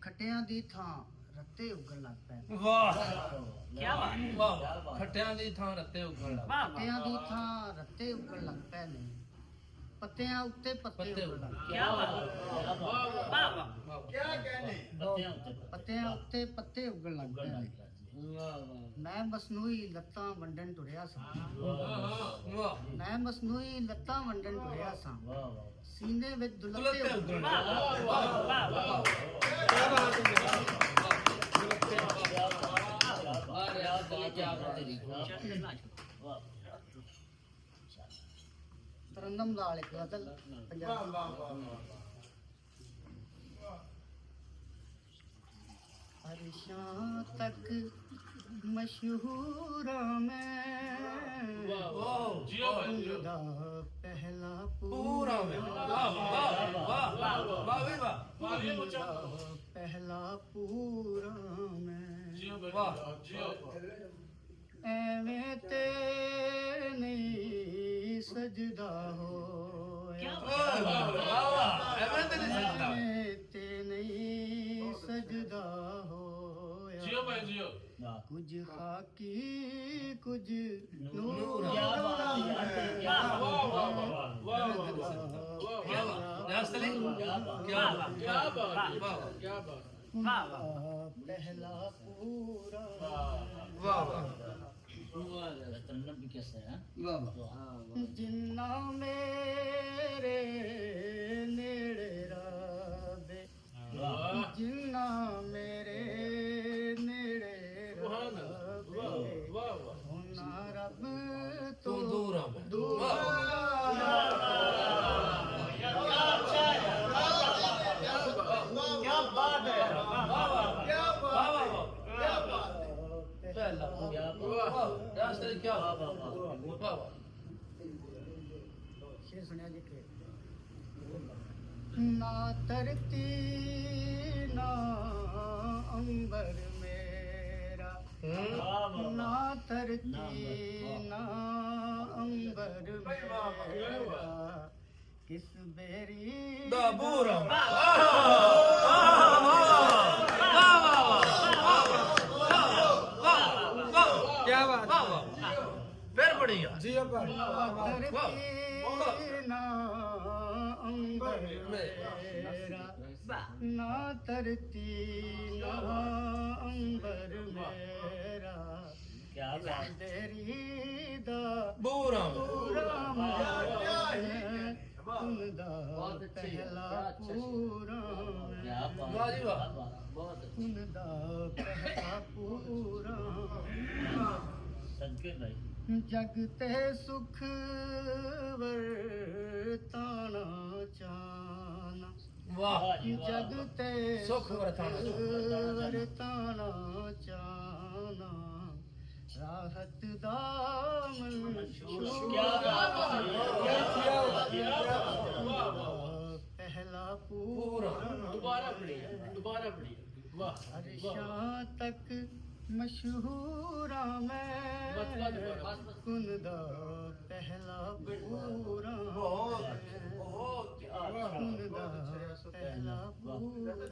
ਖੱਟਿਆਂ ਦੀ ਥਾਂ ਰੱਤੇ ਉੱਗਣ ਲੱਗ ਪਏ। ਵਾਹ ਕੀ ਬਾਤ ਵਾਹ ਖੱਟਿਆਂ ਦੀ ਥਾਂ ਰੱਤੇ ਉੱਗਣ ਲੱਗ ਪਏ। ਖੱਟਿਆਂ ਦੀ ਥਾਂ ਰੱਤੇ ਉੱਗਣ ਲੱਗ ਪਏ ਨੇ, ਪੱਤਿਆਂ ਉੱਤੇ ਪੱਤੇ ਉੱਗਣ ਲੱਗ ਪਏ। ਕੀ ਬਾਤ ਵਾਹ ਵਾਹ ਕੀ ਕਹਿੰਦੇ ਪੱਤਿਆਂ ਉੱਤੇ ਪੱਤੇ ਉੱਗਣ ਲੱਗ ਪਏ ਨੇ। ਮੈਂ ਮਸਨੂਈ ਲੱਤਾਂ ਵੰਡਣ ਤੁਰਿਆ ਸਾਂ, ਮੈਂ ਮਸਨੂਈ ਲੱਤਾਂ ਵੰਡਣ ਤੁਰਿਆ ਸਾਂ, ਸੀਨੇ ਵਿੱਚ ਦੁਲੱਤੇ ਉੱਗਣ ਲੱਗ ਪਏ। ਵਾਹ ਵਾਹ ਵਾਹ ਕੀ ਬਾਤ ਹੈ ਤਰਨਮ ਲਾਲ ਇੱਕ ਗਜ਼ਲ ਪੰਜਾਬੀ। ਅਰਸ਼ਾਂ ਤੱਕ ਮਸ਼ਹੂਰਾਂ ਮੈਂ ਦਾ ਪਹਿਲਾ ਪੂਰਾ ਵੇ ਵਾਹ ਵਾਹ ਵਾਹ ਵਾਹ ਵਾਹ ਪਹਿਲਾ ਪੂਰਾ ਮੈਂ ਵਾਹ ਐਵੇਂ ਤੇ ਨਹੀਂ ਸਜਦਾ ਹੋਇਆ, ਐਵੇਂ ਤੇ ਨਹੀਂ ਸਕਦਾ ਐਵੇਂ ਤੇ ਨਹੀਂ ਸਜਦਾ ਹੋਇਆ। ਜਿਓ ਭਾਈ ਜਿਓ ਕੁਝ ਖਾਕੀ ਕੁਝ ਨੂਰ ਵਾਹ ਵਾਹ ਵਾਹ ਵਾਹ ਅਸਲੀ ਕੀ ਬਾਤ ਕੀ ਬਾਤ ਕੀ ਬਾਤ ਪਹਿਲਾ ਪੂਰਾ ਵਾਹ ਵਾਹ ਜਿੰਨਾ ਮੇਰੇ ਨੇੜੇ ਰਵੇ, ਜਿੰਨਾ ਮੇਰੇ ਨੇੜੇ ਰਵੇ, ਉਹਨਾਂ ਰੱਬ ਤੋਂ ਦੂਰ ਆ ਦੂਰ शेर सुनिया जी के ना धरती ना अंबर मेरा, ना धरती ना अंबर मेरा, किस बेरी क्या बात फिर बढ़िया जी ना अंबर मेरा, ना धरती ना अंबर मेरा, तेरी दा बूरा उनदा पहला पूरा वाह जी वाह उनदा पहला पूरा जग ते सुख वरताना चाना, वाह जग ते सुख वरताना चाना, राहत दा पहला पूरा दोबारा पढ़िए वाह अरशां तक मशहूरा मैं कुनदा पहला पूरा कुनदा पहला पूरा।